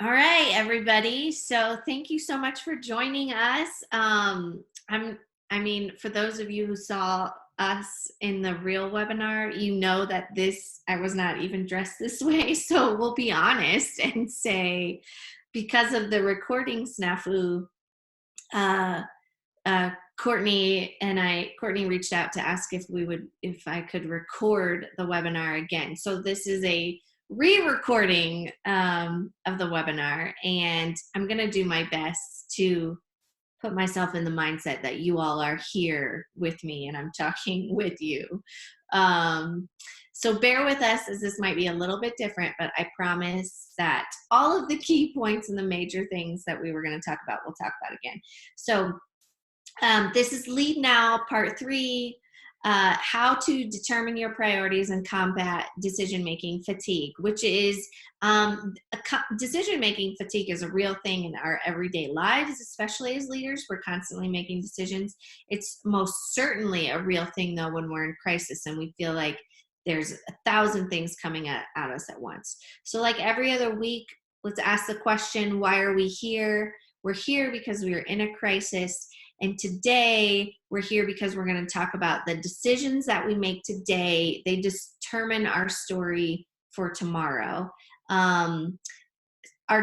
All right, everybody. So thank you so much for joining us. For those of you who saw us in the real webinar, you know that I was not even dressed this way. So we'll be honest and say, because of the recording snafu, uh, Courtney reached out to ask if I could record the webinar again. So this is a re-recording of the webinar, and I'm going to do my best to put myself in the mindset that you all are here with me and I'm talking with you. So bear with us, as this might be a little bit different, but I promise that all of the key points and the major things that we were going to talk about, we'll talk about again. So this is Lead Now, Part 3, how to determine your priorities and combat decision-making fatigue, which is decision-making fatigue is a real thing in our everyday lives, especially as leaders. We're constantly making decisions. It's most certainly a real thing, though, when we're in crisis and we feel like there's 1,000 things coming at us at once. So like every other week, let's ask the question, why are we here? We're here because we are in a crisis. And today we're here because we're going to talk about the decisions that we make today. They determine our story for tomorrow. Our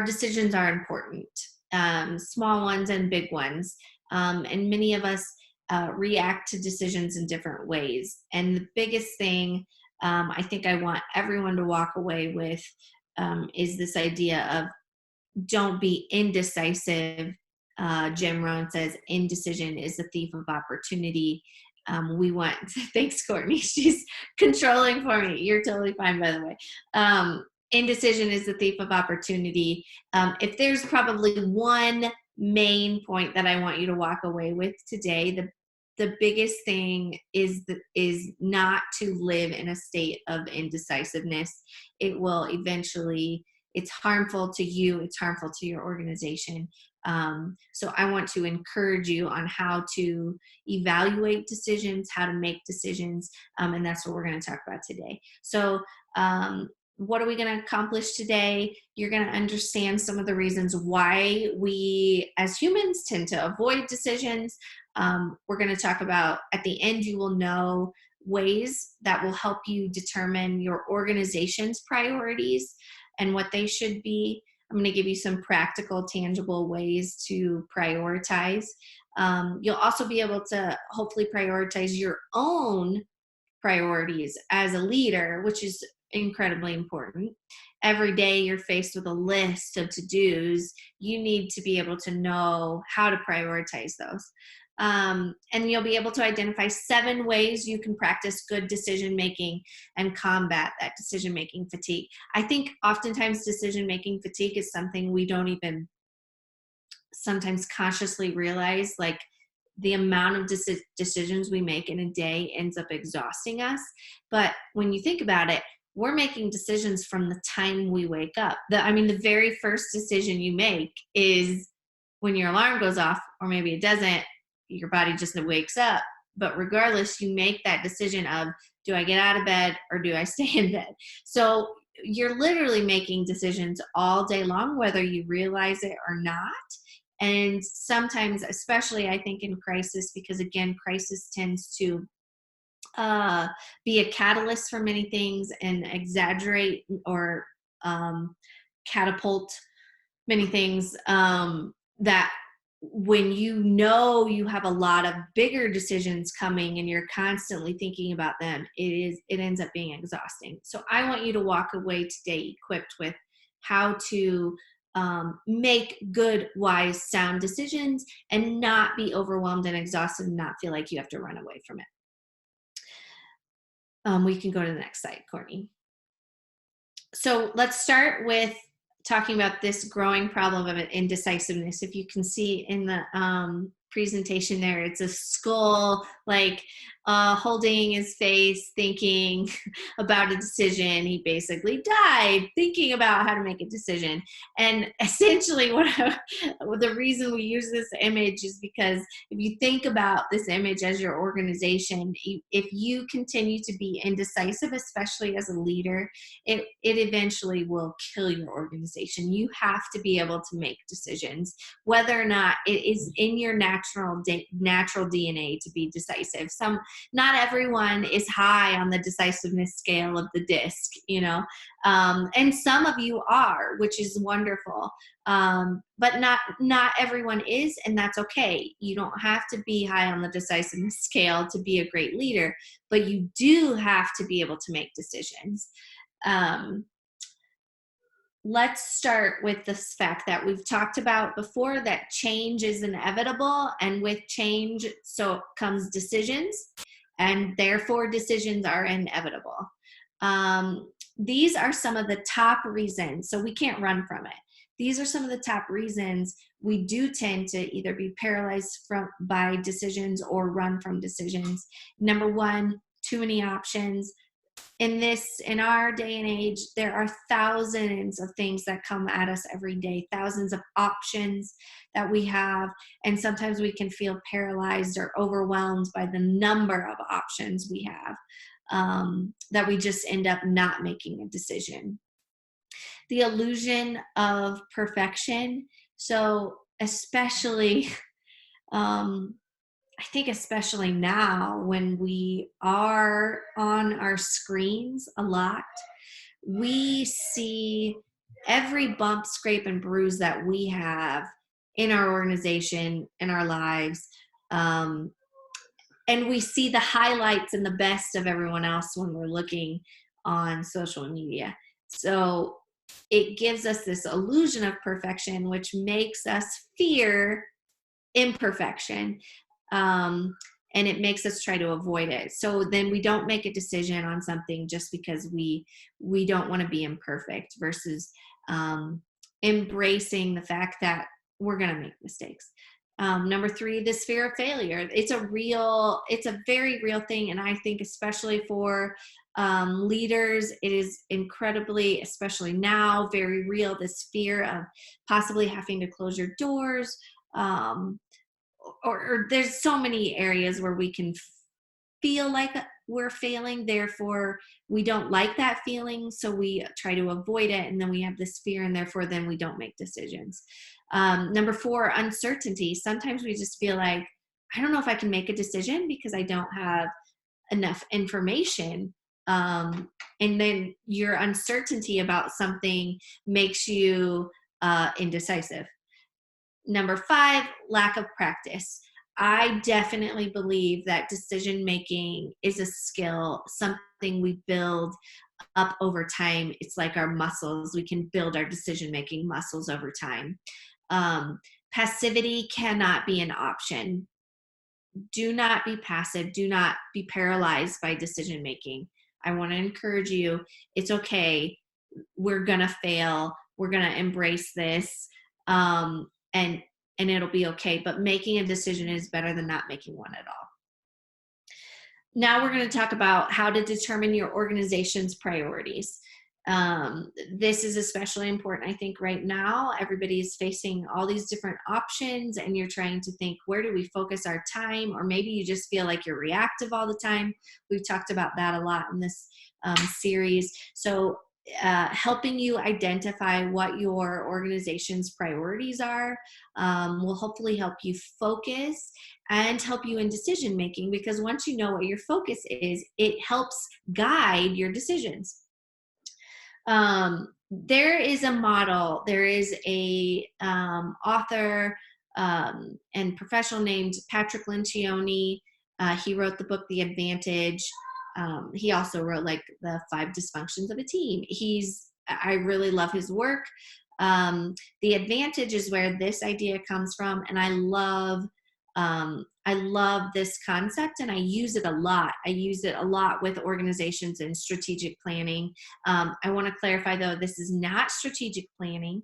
decisions are important, small ones and big ones. And many of us react to decisions in different ways. And the biggest thing I think I want everyone to walk away with is this idea of don't be indecisive. Jim Rohn says indecision is the thief of opportunity. Thanks, Courtney. She's controlling for me. You're totally fine, by the way. Indecision is the thief of opportunity. If there's probably one main point that I want you to walk away with today, the biggest thing is not to live in a state of indecisiveness. It will eventually, it's harmful to you, it's harmful to your organization. So I want to encourage you on how to evaluate decisions, how to make decisions, and that's what we're going to talk about today. So what are we going to accomplish today? You're going to understand some of the reasons why we as humans tend to avoid decisions. We're going to talk about, at the end, you will know ways that will help you determine your organization's priorities and what they should be. I'm going to give you some practical, tangible ways to prioritize. You'll also be able to hopefully prioritize your own priorities as a leader, which is incredibly important. Every day you're faced with a list of to-dos. You need to be able to know how to prioritize those. And you'll be able to identify 7 ways you can practice good decision-making and combat that decision-making fatigue. I think oftentimes decision-making fatigue is something we don't even sometimes consciously realize, like the amount of decisions we make in a day ends up exhausting us. But when you think about it, we're making decisions from the time we wake up. The very first decision you make is when your alarm goes off, or maybe it doesn't, your body just wakes up. But regardless, you make that decision of, do I get out of bed or do I stay in bed? So you're literally making decisions all day long, whether you realize it or not. And sometimes, especially I think in crisis, because again, crisis tends to be a catalyst for many things and exaggerate or catapult many things, that when you know you have a lot of bigger decisions coming and you're constantly thinking about them, it ends up being exhausting. So I want you to walk away today equipped with how to make good, wise, sound decisions and not be overwhelmed and exhausted and not feel like you have to run away from it. We can go to the next slide, Courtney. So let's start with talking about this growing problem of indecisiveness. If you can see in the presentation there, it's a skull, like holding his face, thinking about a decision. He basically died thinking about how to make a decision. And essentially, the reason we use this image is because if you think about this image as your organization, if you continue to be indecisive, especially as a leader, it eventually will kill your organization. You have to be able to make decisions, whether or not it is in your natural DNA to be decisive. Not everyone is high on the decisiveness scale of the disc, and some of you are, which is wonderful. But not everyone is, and that's okay. You don't have to be high on the decisiveness scale to be a great leader, but you do have to be able to make decisions. Let's start with this fact that we've talked about before, that change is inevitable, and with change so comes decisions, and therefore decisions are inevitable. These are some of the top reasons, so we can't run from it. These are some of the top reasons we do tend to either be paralyzed by decisions or run from decisions. Number one, too many options. In our day and age, there are thousands of things that come at us every day, thousands of options that we have, and sometimes we can feel paralyzed or overwhelmed by the number of options we have, that we just end up not making a decision. The illusion of perfection. So especially, I think especially now when we are on our screens a lot, we see every bump, scrape, and bruise that we have in our organization, in our lives. And we see the highlights and the best of everyone else when we're looking on social media. So it gives us this illusion of perfection, which makes us fear imperfection. And it makes us try to avoid it. So then we don't make a decision on something just because we don't want to be imperfect, versus embracing the fact that we're going to make mistakes. Number three, this fear of failure. It's a very real thing. And I think especially for leaders, it is incredibly, especially now, very real, this fear of possibly having to close your doors. Or there's so many areas where we can feel like we're failing, therefore we don't like that feeling, so we try to avoid it, and then we have this fear, and therefore then we don't make decisions. Number four, uncertainty. Sometimes we just feel like, I don't know if I can make a decision because I don't have enough information. And then your uncertainty about something makes you indecisive. Number five, lack of practice. I definitely believe that decision making is a skill, something we build up over time. It's like our muscles. We can build our decision making muscles over time. Passivity cannot be an option. Do not be passive. Do not be paralyzed by decision making. I want to encourage you. It's okay. We're going to fail. We're going to embrace this. And it'll be okay. But making a decision is better than not making one at all. Now we're going to talk about how to determine your organization's priorities. This is especially important, I think, right now. Everybody is facing all these different options, and you're trying to think, where do we focus our time? Or maybe you just feel like you're reactive all the time. We've talked about that a lot in this series. So helping you identify what your organization's priorities are will hopefully help you focus and help you in decision making, because once you know what your focus is, it helps guide your decisions. There is a model, there is a author and professional named Patrick Lencioni. He wrote the book The Advantage. He also wrote like the 5 dysfunctions of a team. I really love his work. The Advantage is where this idea comes from, and I love this concept, and I use it a lot. I use it a lot with organizations and strategic planning. I want to clarify, though, this is not strategic planning.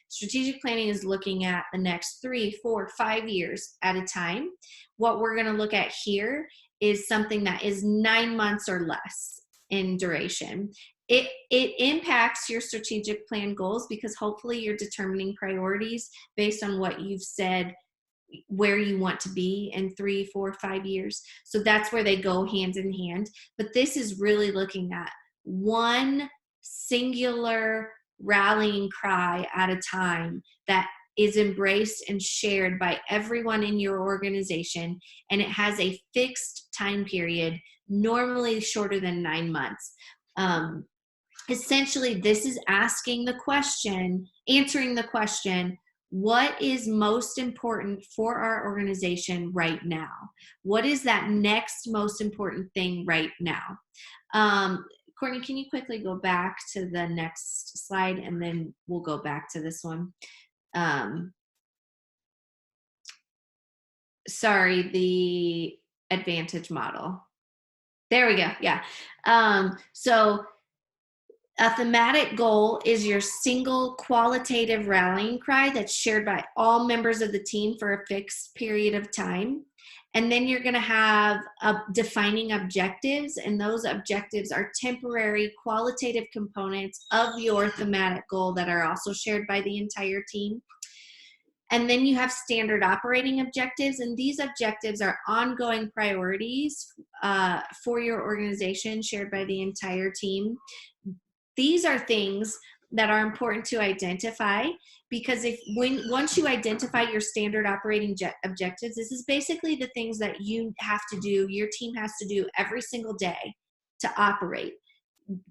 Strategic planning is looking at the next 3, 4, 5 years at a time. What we're going to look at here is something that is 9 months or less in duration. It impacts your strategic plan goals because hopefully you're determining priorities based on what you've said where you want to be in 3, 4, 5 years. So that's where they go hand in hand. But this is really looking at one singular rallying cry at a time that is embraced and shared by everyone in your organization, and it has a fixed time period, normally shorter than 9 months. Essentially, this is asking the question, answering the question, what is most important for our organization right now? What is that next most important thing right now? Courtney, can you quickly go back to the next slide, and then we'll go back to this one. Sorry, the advantage model. There we go. Yeah. So a thematic goal is your single qualitative rallying cry that's shared by all members of the team for a fixed period of time. And then you're going to have defining objectives, and those objectives are temporary qualitative components of your thematic goal that are also shared by the entire team. And then you have standard operating objectives, and these objectives are ongoing priorities for your organization shared by the entire team. These are things that are important to identify, because once you identify your standard operating objectives, this is basically the things that you have to do, your team has to do every single day to operate.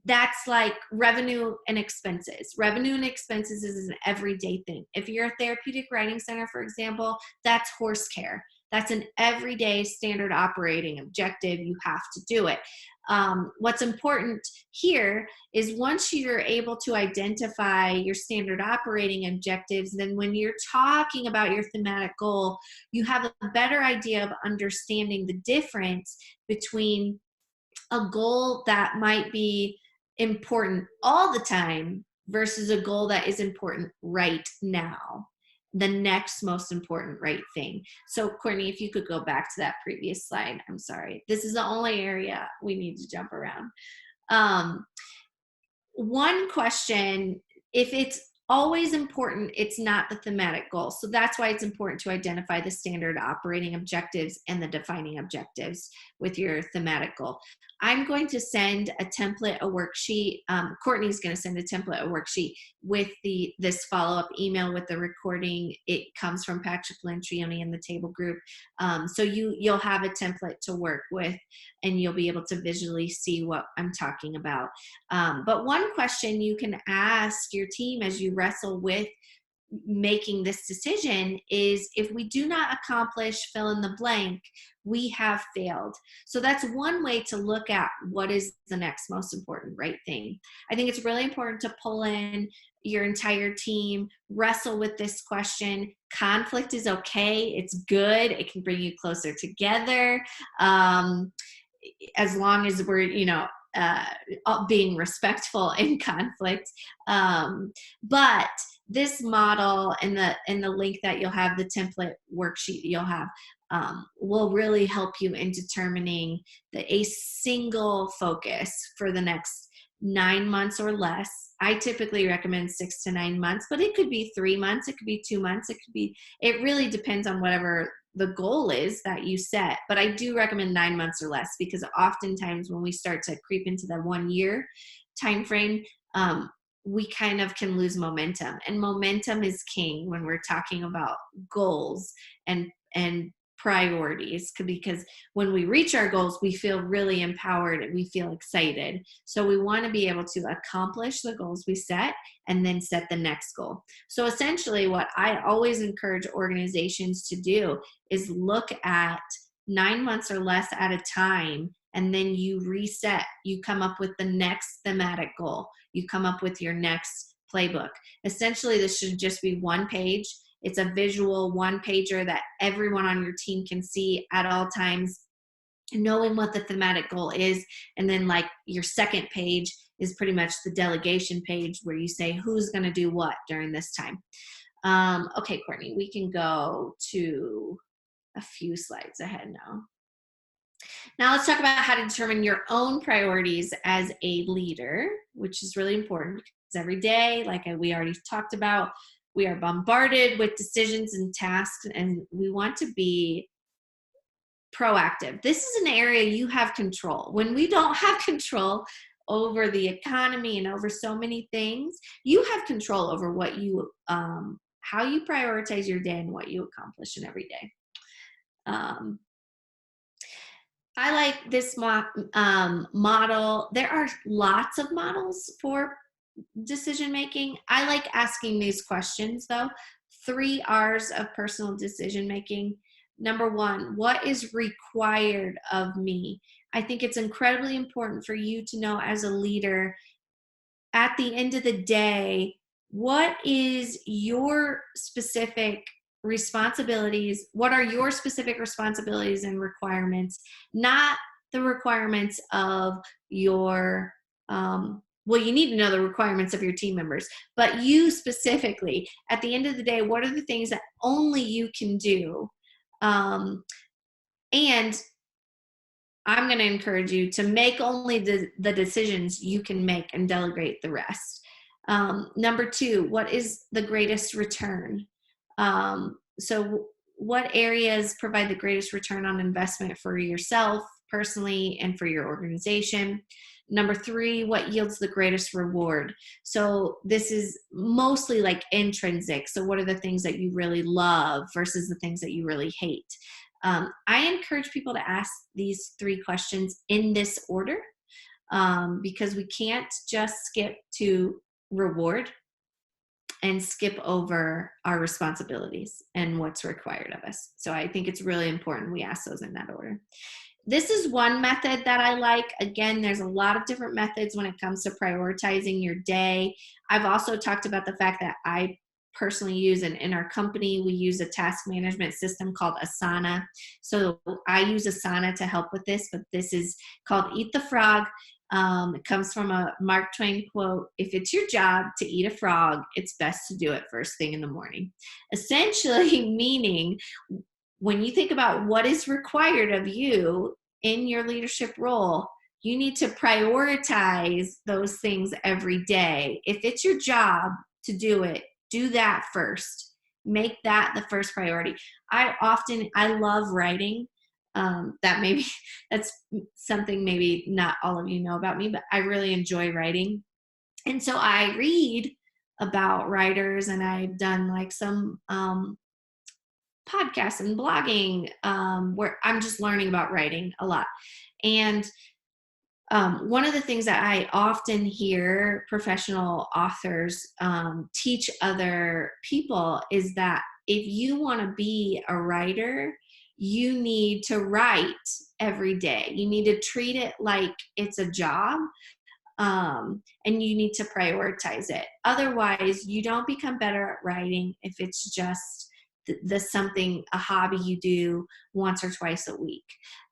That's like revenue and expenses. Revenue and expenses is an everyday thing. If you're a therapeutic writing center, for example, that's horse care. That's an everyday standard operating objective. You have to do it. What's important here is once you're able to identify your standard operating objectives, then when you're talking about your thematic goal, you have a better idea of understanding the difference between a goal that might be important all the time versus a goal that is important right now, the next most important right thing. So Courtney, if you could go back to that previous slide. I'm sorry. This is the only area we need to jump around. One question, if it's always important, it's not the thematic goal. So that's why it's important to identify the standard operating objectives and the defining objectives with your thematic goal. I'm going to send a template, a worksheet. Courtney's going to send a template, a worksheet with this follow-up email with the recording. It comes from Patrick Lantrioni in the table group. So you'll have a template to work with, and you'll be able to visually see what I'm talking about. But one question you can ask your team as you wrestle with making this decision is, if we do not accomplish fill in the blank, we have failed. So that's one way to look at what is the next most important right thing. I think it's really important to pull in your entire team, wrestle with this question. Conflict is okay. It's good. It can bring you closer together. As long as we're, being respectful in conflict. But this model and the link that you'll have, the template worksheet you'll have, will really help you in determining a single focus for the next 9 months or less. I typically recommend 6 to 9 months, but it could be 3 months, it could be 2 months, it really depends on whatever the goal is that you set. But I do recommend 9 months or less, because oftentimes when we start to creep into the 1 year time frame, we kind of can lose momentum, and momentum is king when we're talking about goals and priorities, because when we reach our goals, we feel really empowered and we feel excited. So we want to be able to accomplish the goals we set and then set the next goal. So essentially what I always encourage organizations to do is look at 9 months or less at a time, and then you reset. You come up with the next thematic goal. You come up with your next playbook. Essentially, this should just be one page. It's a visual one-pager that everyone on your team can see at all times, knowing what the thematic goal is. And then like your second page is pretty much the delegation page, where you say who's going to do what during this time. Okay, Courtney, we can go to a few slides ahead now. Now let's talk about how to determine your own priorities as a leader, which is really important because every day, like we already talked about, we are bombarded with decisions and tasks, and we want to be proactive. This is an area you have control. When we don't have control over the economy and over so many things, you have control over what you, how you prioritize your day and what you accomplish in every day. Um, I like this model. There are lots of models for decision making. I like asking these questions though. 3 R's of personal decision making. Number one, what is required of me? I think it's incredibly important for you to know as a leader at the end of the day, what is your specific responsibilities? What are your specific responsibilities and requirements? Not the requirements of your, well, you need to know the requirements of your team members, but you specifically, at the end of the day, what are the things that only you can do? And I'm going to encourage you to make only the decisions you can make and delegate the rest. Number two, what is the greatest return? So, what areas provide the greatest return on investment for yourself personally and for your organization? Number three, what yields the greatest reward? So, this is mostly like intrinsic. So, what are the things that you really love versus the things that you really hate? I encourage people to ask these 3 questions in this order, because we can't just skip to reward and skip over our responsibilities and what's required of us. So I think it's really important we ask those in that order. This is one method that I like. Again, there's a lot of different methods when it comes to prioritizing your day. I've also talked about the fact that I personally use, and in our company, we use a task management system called Asana. So I use Asana to help with this, but this is called Eat the Frog. It comes from a Mark Twain quote: if it's your job to eat a frog, it's best to do it first thing in the morning. Essentially meaning, when you think about what is required of you in your leadership role, you need to prioritize those things every day. If it's your job to do it, do that first. Make that the first priority. I love writing. That maybe that's something maybe not all of you know about me, but I really enjoy writing. And so I read about writers, and I've done like some podcasts and blogging, where I'm just learning about writing a lot. And one of the things that I often hear professional authors teach other people is that if you want to be a writer, you need to write every day. You need to treat it like it's a job, and you need to prioritize it. Otherwise, you don't become better at writing if it's just the something, a hobby you do once or twice a week.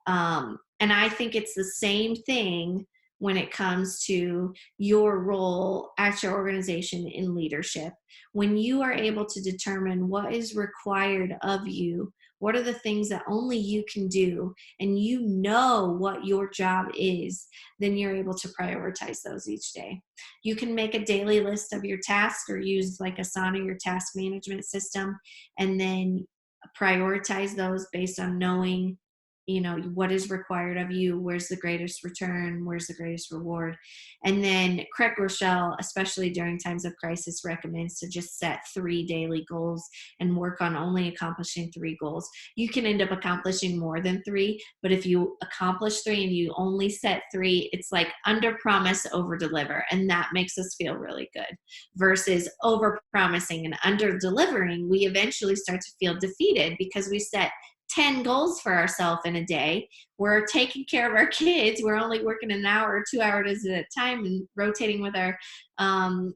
And I think it's the same thing when it comes to your role at your organization in leadership. When you are able to determine what is required of you, what are the things that only you can do, and you know what your job is, then you're able to prioritize those each day. You can make a daily list of your tasks or use like Asana, your task management system, and then prioritize those based on knowing, what is required of you, where's the greatest return, where's the greatest reward. And then Craig Rochelle, especially during times of crisis, recommends to just set 3 daily goals and work on only accomplishing 3 goals. You can end up accomplishing more than 3, but if you accomplish 3 and you only set 3, it's like under promise, over deliver, and that makes us feel really good. Versus over promising and under delivering, we eventually start to feel defeated because we set 10 goals for ourselves in a day. We're taking care of our kids. We're only working an hour or 2 hours at a time and rotating with our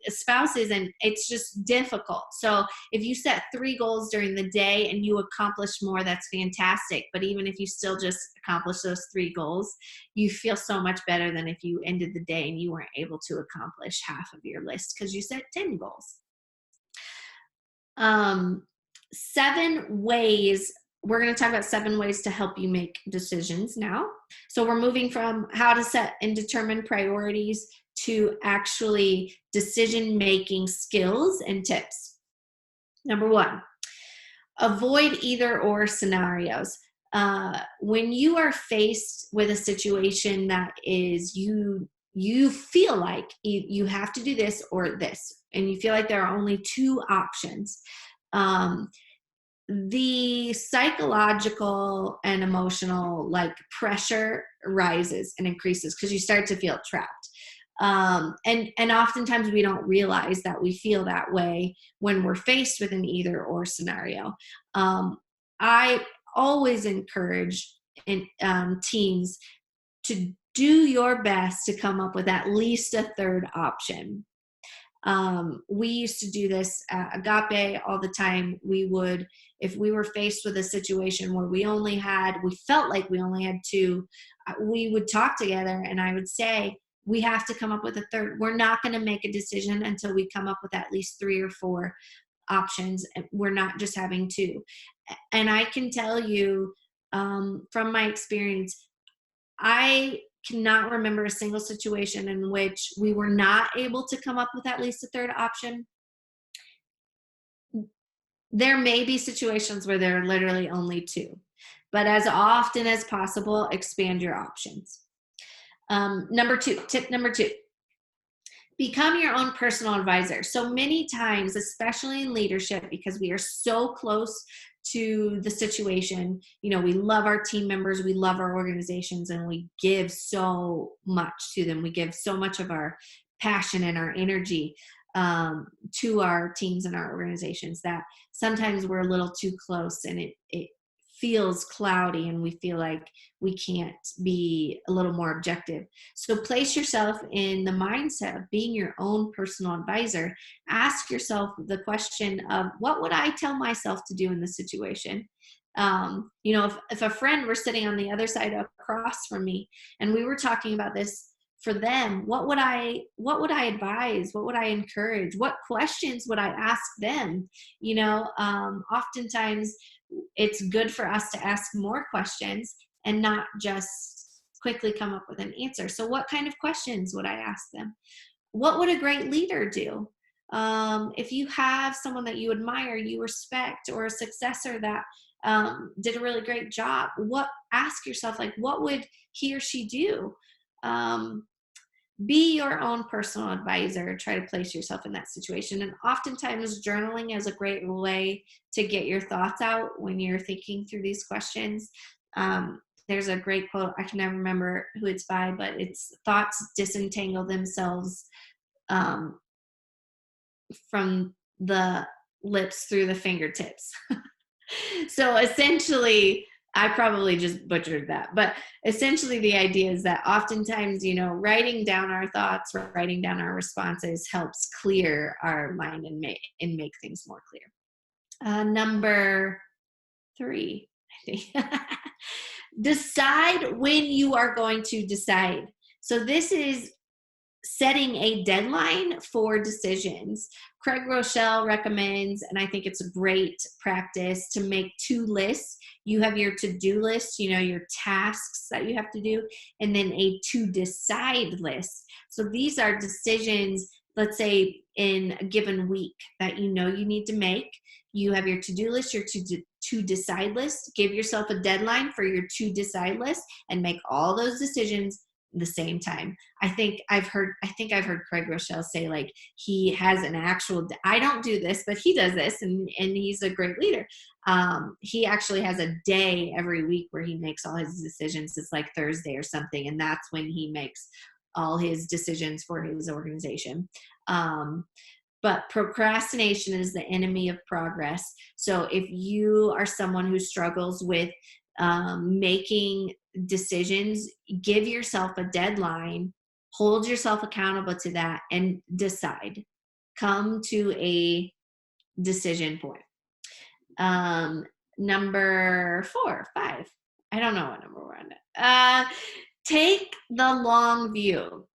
spouses, and it's just difficult. So if you set 3 goals during the day and you accomplish more, that's fantastic. But even if you still just accomplish those 3 goals, you feel so much better than if you ended the day and you weren't able to accomplish half of your list because you set 10 goals. 7 ways we're going to talk about 7 ways to help you make decisions now. So we're moving from how to set and determine priorities to actually decision-making skills and tips. Number 1, avoid either or scenarios. When you are faced with a situation that is you feel like you have to do this or this, and you feel like there are only 2 options, the psychological and emotional like pressure rises and increases because you start to feel trapped. And oftentimes we don't realize that we feel that way when we're faced with an either or scenario. I always encourage teens to do your best to come up with at least a third option. We used to do this at Agape all the time. We would, if we were faced with a situation where we felt like we only had 2, we would talk together and I would say, we have to come up with a third. We're not going to make a decision until we come up with at least 3 or 4 options. We're not just having 2. And I can tell you from my experience, I cannot remember a single situation in which we were not able to come up with at least a third option. There may be situations where there are literally only 2, but as often as possible, expand your options. Tip number 2, become your own personal advisor. So many times, especially in leadership, because we are so close to the situation, we love our team members, we love our organizations, and we give so much to them. We give so much of our passion and our energy to our teams and our organizations that sometimes we're a little too close and it feels cloudy and we feel like we can't be a little more objective. So place yourself in the mindset of being your own personal advisor. Ask yourself the question of, what would I tell myself to do in this situation? If a friend were sitting on the other side across from me and we were talking about this for them, what would I advise? What would I encourage? What questions would I ask them? Oftentimes it's good for us to ask more questions and not just quickly come up with an answer. So what kind of questions would I ask them? What would a great leader do? If you have someone that you admire, you respect, or a successor that did a really great job, ask yourself, like, what would he or she do? Be your own personal advisor. Try to place yourself in that situation. And oftentimes journaling is a great way to get your thoughts out when you're thinking through these questions. There's a great quote, I can never remember who it's by, but it's thoughts disentangle themselves from the lips through the fingertips. So essentially, I probably just butchered that, but essentially the idea is that oftentimes, writing down our thoughts, writing down our responses helps clear our mind and make things more clear. Number 3, I think. Decide when you are going to decide. So this is setting a deadline for decisions. Craig Rochelle recommends, and I think it's a great practice, to make 2 lists. You have your to-do list, your tasks that you have to do, and then a to-decide list. So these are decisions, let's say in a given week, that you need to make. You have your to-do list, your to-decide list. Give yourself a deadline for your to-decide list and make all those decisions the same time. I think I've heard Craig Rochelle say, like, he has an actual, I don't do this, but he does this, and he's a great leader. He actually has a day every week where he makes all his decisions. It's like Thursday or something, and that's when he makes all his decisions for his organization. But procrastination is the enemy of progress. So if you are someone who struggles with making decisions, give yourself a deadline, hold yourself accountable to that, and decide. Come to a decision point. Number 4, 5. I don't know what number we're on. Take the long view.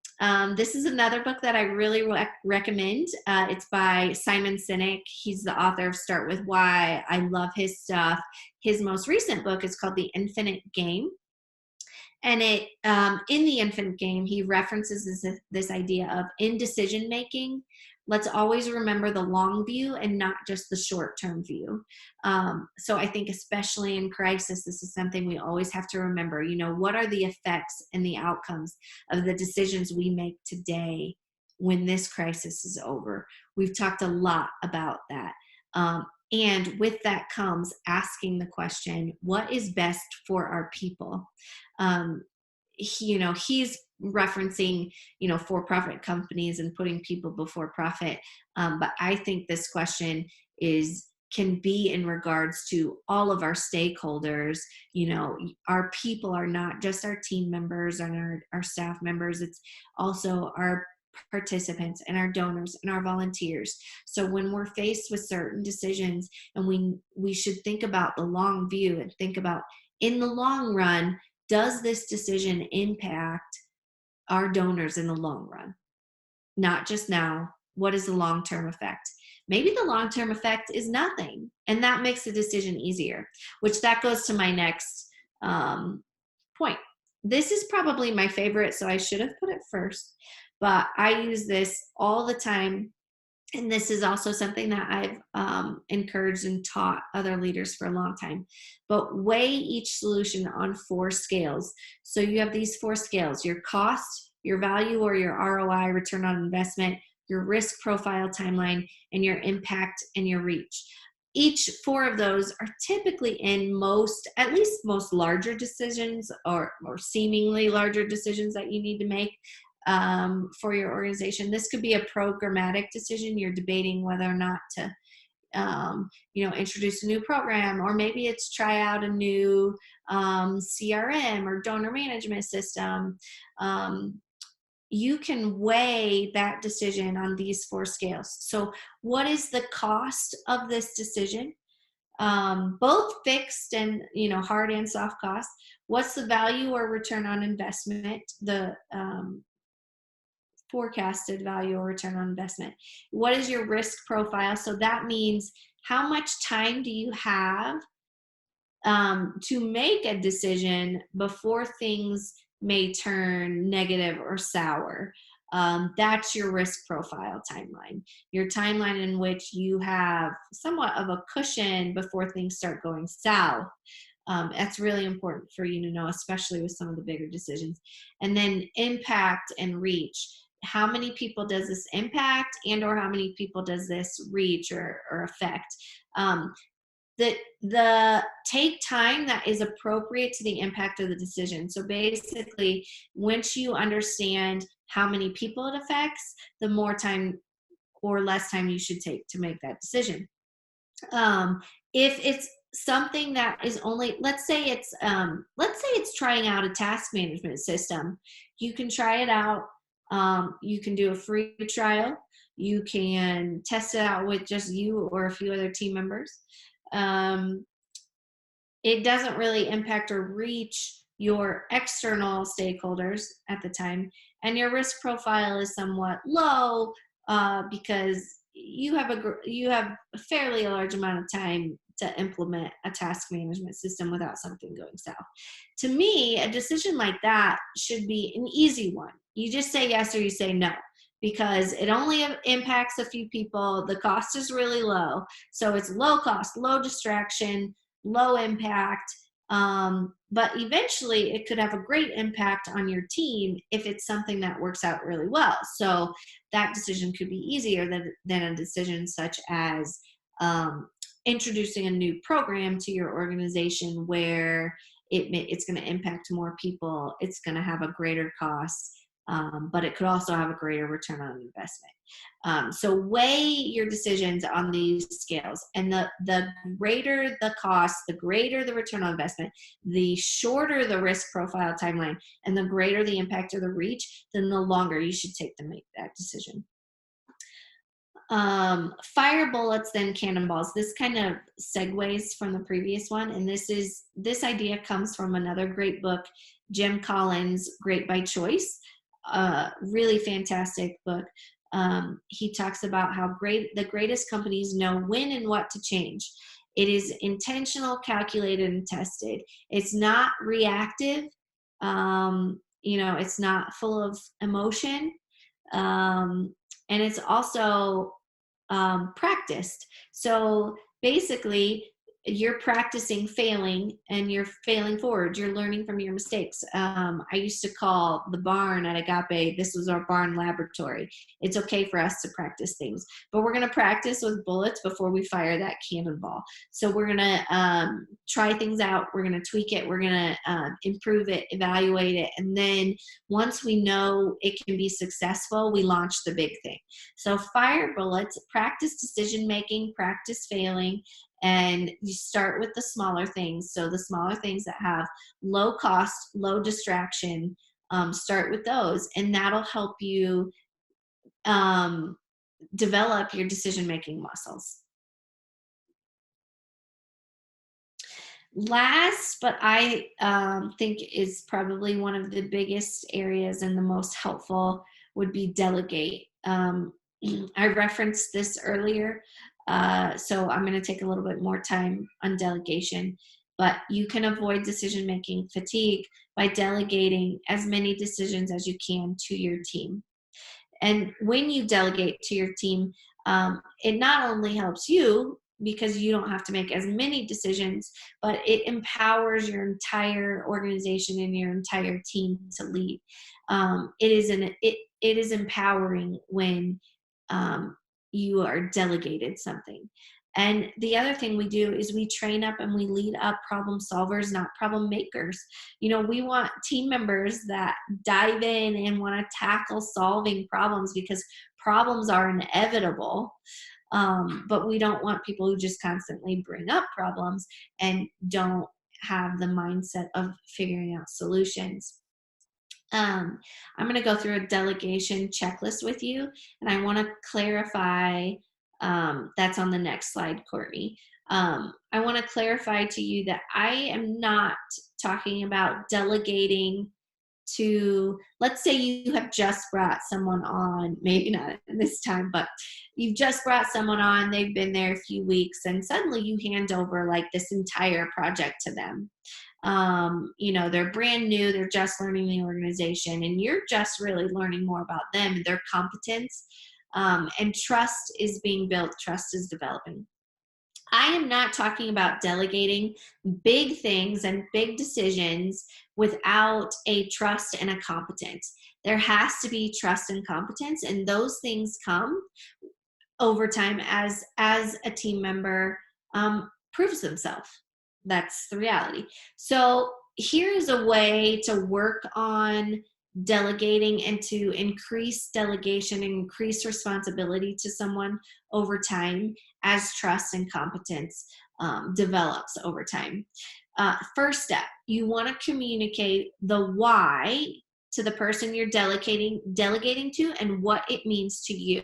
This is another book that I really recommend. It's by Simon Sinek. He's the author of Start With Why. I love his stuff. His most recent book is called The Infinite Game. And in The Infinite Game, he references this idea of indecision making. Let's always remember the long view and not just the short-term view. So I think especially in crisis, this is something we always have to remember. What are the effects and the outcomes of the decisions we make today when this crisis is over? We've talked a lot about that. And with that comes asking the question, what is best for our people? He's referencing, for-profit companies and putting people before profit. But I think this question can be in regards to all of our stakeholders. Our people are not just our team members and our staff members. It's also our participants and our donors and our volunteers. So when we're faced with certain decisions, and we should think about the long view and think about, in the long run, does this decision impact our donors in the long run? Not just now. What is the long-term effect? Maybe the long-term effect is nothing, and that makes the decision easier, which that goes to my next point. This is probably my favorite, so I should have put it first, but I use this all the time. And this is also something that I've encouraged and taught other leaders for a long time. But weigh each solution on 4 scales. So you have these 4 scales: your cost, your value or your ROI, return on investment, your risk profile timeline, and your impact and your reach. Each 4 of those are typically in at least most larger decisions or seemingly larger decisions that you need to make for your organization. This could be a programmatic decision. You're debating whether or not to introduce a new program, or maybe it's try out a new CRM or donor management system. You can weigh that decision on these 4 scales. So what is the cost of this decision? Both fixed and hard and soft costs. What's the value or return on investment? The forecasted value or return on investment. What is your risk profile? So that means how much time do you have to make a decision before things may turn negative or sour. That's your risk profile timeline. Your timeline in which you have somewhat of a cushion before things start going south. That's really important for you to know, especially with some of the bigger decisions. And then impact and reach. How many people does this impact, and or how many people does this reach or affect? The take time that is appropriate to the impact of the decision. So basically, once you understand how many people it affects, the more time or less time you should take to make that decision. If it's something that is only, let's say it's trying out a task management system, you can try it out. You can do a free trial. You can test it out with just you or a few other team members. It doesn't really impact or reach your external stakeholders at the time, and your risk profile is somewhat low because you have a fairly large amount of time to implement a task management system without something going south. To me, a decision like that should be an easy one. You just say yes or you say no, because it only impacts a few people. The cost is really low. So it's low cost, low distraction, low impact. But eventually it could have a great impact on your team if it's something that works out really well. So that decision could be easier than a decision such as introducing a new program to your organization where it's going to impact more people. It's going to have a greater cost. But it could also have a greater return on investment. So weigh your decisions on these scales, and the greater the cost, the greater the return on investment, the shorter the risk profile timeline, and the greater the impact or the reach, then the longer you should take to make that decision. Fire bullets, then cannonballs. This kind of segues from the previous one, and this idea comes from another great book, Jim Collins' Great by Choice. a really fantastic book. He talks about how the greatest companies know when and what to change. It is intentional, calculated, and tested. It's not reactive. It's not full of emotion. Um, and it's also practiced. So basically, you're practicing failing and you're failing forward. You're learning from your mistakes. I used to call the barn at Agape, this was our barn laboratory. It's okay for us to practice things, but we're going to practice with bullets before we fire that cannonball. So we're going to try things out. We're going to tweak it. We're going to improve it, evaluate it. And then once we know it can be successful, we launch the big thing. So fire bullets, practice decision making, practice failing, and you start with the smaller things. So the smaller things that have low cost, low distraction, start with those, and that'll help you develop your decision making muscles. Last, but I think is probably one of the biggest areas and the most helpful, would be delegate. I referenced this earlier, so I'm going to take a little bit more time on delegation. But you can avoid decision-making fatigue by delegating as many decisions as you can to your team. And when you delegate to your team, it not only helps you because you don't have to make as many decisions, but it empowers your entire organization and your entire team to lead. It is empowering when you are delegated something. And the other thing we do is we train up and we lead up problem solvers, not problem makers. We want team members that dive in and want to tackle solving problems, because problems are inevitable. But we don't want people who just constantly bring up problems and don't have the mindset of figuring out solutions. I'm going to go through a delegation checklist with you, and I want to clarify. That's on the next slide, Courtney. I want to clarify to you that I am not talking about delegating to, let's say you have just brought someone on, maybe not this time, but you've just brought someone on, they've been there a few weeks, and suddenly you hand over like this entire project to them. They're brand new, they're just learning the organization, and you're just really learning more about them and their competence. And trust is being built, trust is developing. I am not talking about delegating big things and big decisions without a trust and a competence. There has to be trust and competence, and those things come over time as a team member proves themselves. That's the reality. So here's a way to work on delegating and to increase delegation and increase responsibility to someone over time as trust and competence develops over time. First step, you want to communicate the why to the person you're delegating to and what it means to you.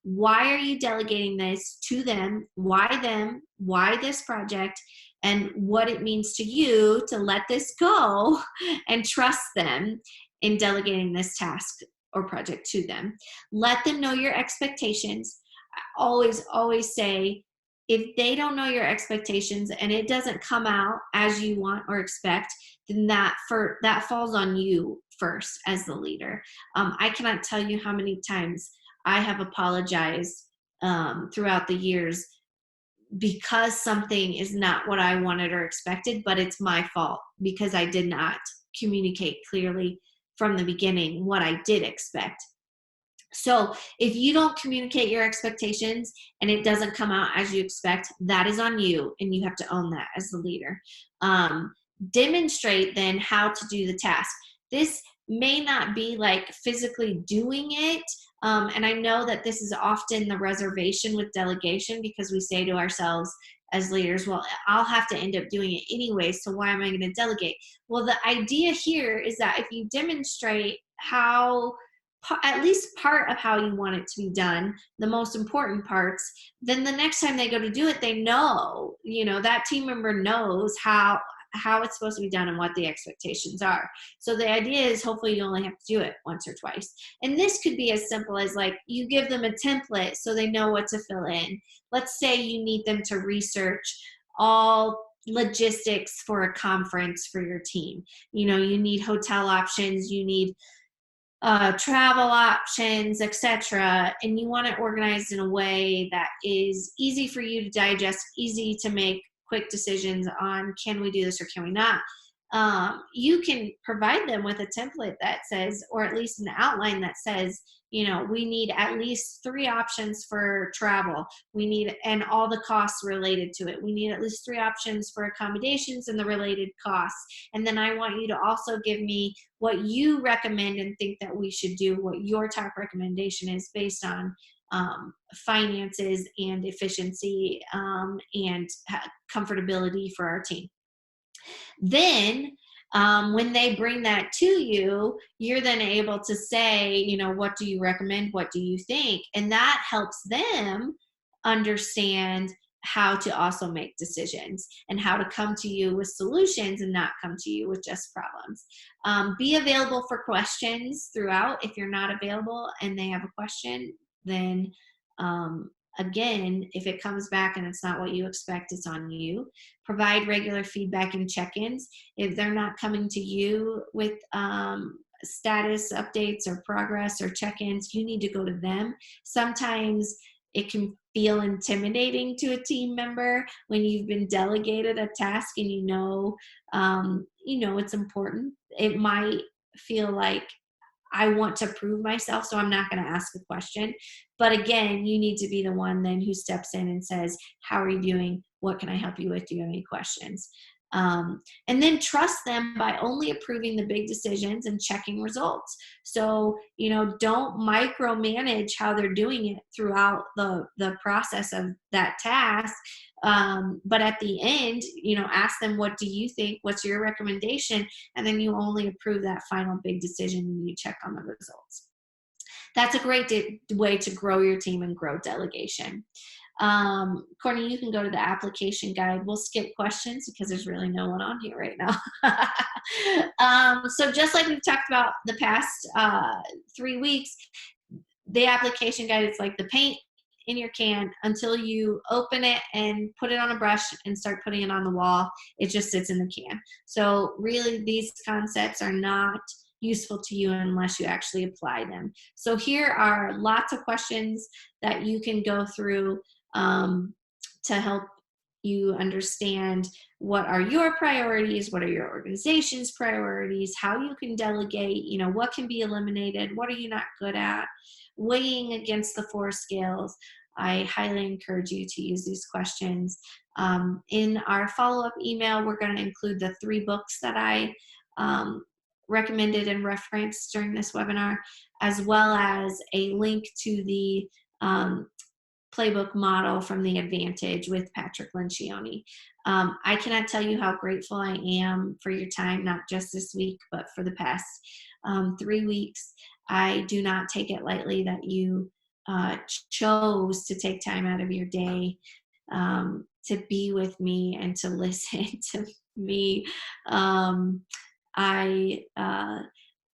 Why are you delegating this to them? Why them? Why this project? And what it means to you to let this go and trust them in delegating this task or project to them. Let them know your expectations. I always say, if they don't know your expectations and it doesn't come out as you want or expect, then that falls on you first as the leader. I cannot tell you how many times I have apologized throughout the years because something is not what I wanted or expected, but it's my fault because I did not communicate clearly from the beginning what I did expect. So if you don't communicate your expectations and it doesn't come out as you expect, that is on you, and you have to own that as the leader. Demonstrate then how to do the task. This may not be like physically doing it. And I know that this is often the reservation with delegation, because we say to ourselves as leaders, well, I'll have to end up doing it anyway, so why am I going to delegate? Well, the idea here is that if you demonstrate how, at least part of how you want it to be done, the most important parts, then the next time they go to do it, they know, that team member knows how how it's supposed to be done and what the expectations are. So the idea is hopefully you only have to do it once or twice. And this could be as simple as like you give them a template so they know what to fill in. Let's say you need them to research all logistics for a conference for your team. You know, you need hotel options, you need travel options, etc. And you want it organized in a way that is easy for you to digest, easy to make quick decisions on, can we do this or can we not? You can provide them with a template that says, or at least an outline that says, you know, we need at least 3 options for travel. We need, and all the costs related to it. We need at least 3 options for accommodations and the related costs. And then I want you to also give me what you recommend and think that we should do, what your top recommendation is based on finances and efficiency and comfortability for our team. Then when they bring that to you, you're then able to say, you know, what do you recommend? What do you think? And that helps them understand how to also make decisions and how to come to you with solutions and not come to you with just problems. Be available for questions throughout. If you're not available and they have a question, then again, if it comes back and it's not what you expect, it's on you. Provide regular feedback and check-ins. If they're not coming to you with status updates or progress or check-ins, you need to go to them. Sometimes it can feel intimidating to a team member when you've been delegated a task and you know it's important. It might feel like I want to prove myself, so I'm not going to ask a question. But again, you need to be the one then who steps in and says, how are you doing? What can I help you with? Do you have any questions? And then trust them by only approving the big decisions and checking results. So, you know, don't micromanage how they're doing it throughout the process of that task. But at the end, you know, ask them, what do you think? What's your recommendation? And then you only approve that final big decision and you check on the results. That's a great way to grow your team and grow delegation. Courtney, you can go to the application guide. We'll skip questions because there's really no one on here right now. So just like we've talked about the past 3 weeks, the application guide is like the paint in your can. Until you open it and put it on a brush and start putting it on the wall, it just sits in the can. So really these concepts are not useful to you unless you actually apply them. So here are lots of questions that you can go through to help you understand what are your priorities, what are your organization's priorities, how you can delegate, you know, what can be eliminated, what are you not good at, weighing against the 4 scales. I highly encourage you to use these questions. In our follow-up email, we're going to include the 3 books that I recommended and referenced during this webinar, as well as a link to the playbook model from The Advantage with Patrick Lencioni. I cannot tell you how grateful I am for your time, not just this week, but for the past 3 weeks. I do not take it lightly that you chose to take time out of your day to be with me and to listen to me. I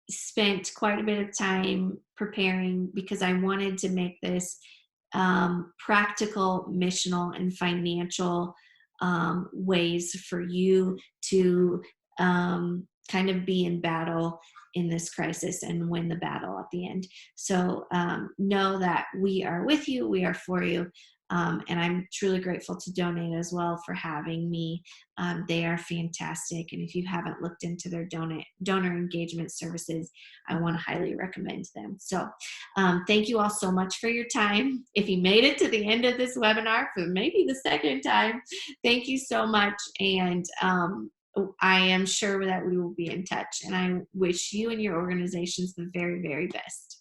spent quite a bit of time preparing because I wanted to make this practical, missional, and financial ways for you to kind of be in battle in this crisis and win the battle at the end. So know that we are with you, we are for you, and I'm truly grateful to Donate as well for having me. They are fantastic, and if you haven't looked into their donor engagement services, I want to highly recommend them. So thank you all so much for your time. If you made it to the end of this webinar for maybe the second time, thank you so much, and I am sure that we will be in touch, and I wish you and your organizations the very, very best.